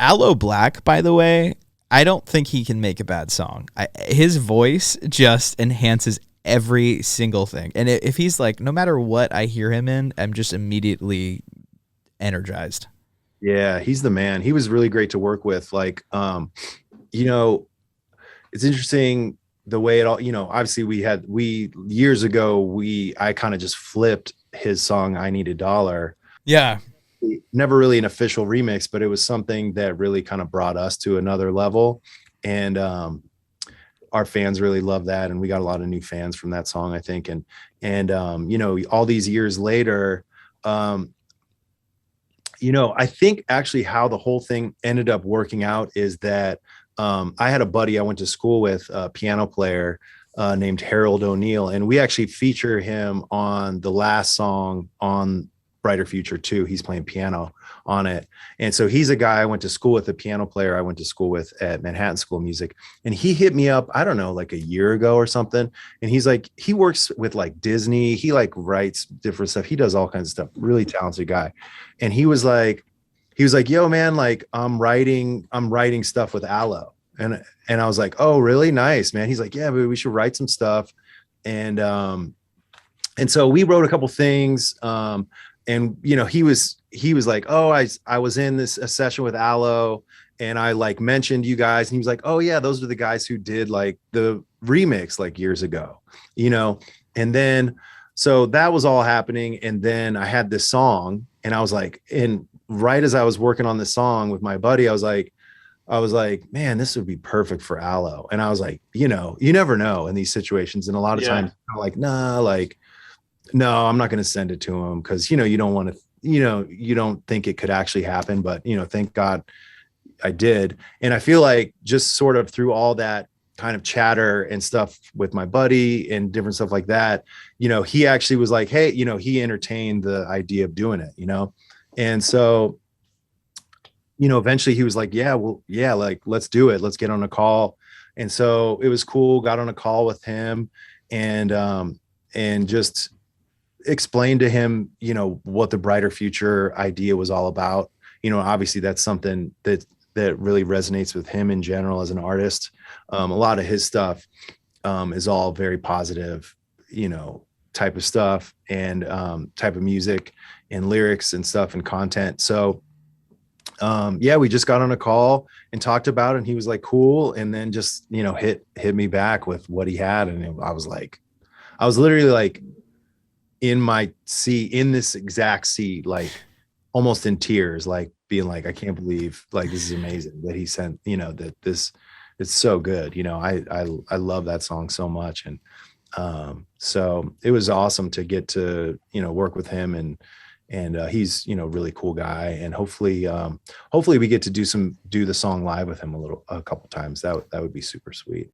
Aloe Blacc, by the way, I don't think he can make a bad song. His voice just enhances every single thing. And if he's like, no matter what I hear him in, I'm just immediately energized. Yeah, he's the man. He was really great to work with. You know, it's interesting the way it all, obviously we years ago, I kind of just flipped his song, I Need a Dollar. Yeah. Never really an official remix, but it was something that really kind of brought us to another level. And our fans really love that. And we got a lot of new fans from that song, I think. And all these years later, I think actually how the whole thing ended up working out is that I had a buddy I went to school with, a piano player named Harold O'Neill, and we actually feature him on the last song on Brighter Future 2. He's playing piano on it. And so he's a guy I went to school with, a piano player I went to school with at Manhattan School of Music. And he hit me up, I don't know, like a year ago or something. And he's like, he works with like Disney. He like writes different stuff. He does all kinds of stuff. Really talented guy. And he was like, yo, man, like I'm writing stuff with Aloe. And I was like, oh, really? Nice, man. He's like, yeah, but we should write some stuff. And so we wrote a couple things. And he was like, oh, I was in a session with Aloe, and I like mentioned you guys, and he was like, oh yeah, those are the guys who did like the remix like years ago, and then so that was all happening. And then I had this song, and I was like, and right as I was working on this song with my buddy, I was like, man, this would be perfect for Aloe. And I was like, you never know in these situations, and a lot of times I'm like, nah, like, no, I'm not going to send it to him because, you don't want to, you don't think it could actually happen. But, thank God I did. And I feel like just sort of through all that kind of chatter and stuff with my buddy and different stuff like that, he actually was like, hey, he entertained the idea of doing it, And so, eventually he was like, yeah, well, yeah, like, let's do it. Let's get on a call. And so it was cool. Got on a call with him and just explained to him, what the Brighter Future idea was all about. Obviously that's something that really resonates with him in general as an artist. A lot of his stuff is all very positive, type of stuff and type of music and lyrics and stuff and content. So we just got on a call and talked about it, and he was like, cool. And then just, hit me back with what he had. And I was literally like, in my seat, in this exact seat, like almost in tears, like being like, I can't believe like this is amazing that he sent, that this, it's so good. I love that song so much. And so it was awesome to get to, work with him, and he's, really cool guy. And hopefully we get to do the song live with him a couple times. That would be super sweet.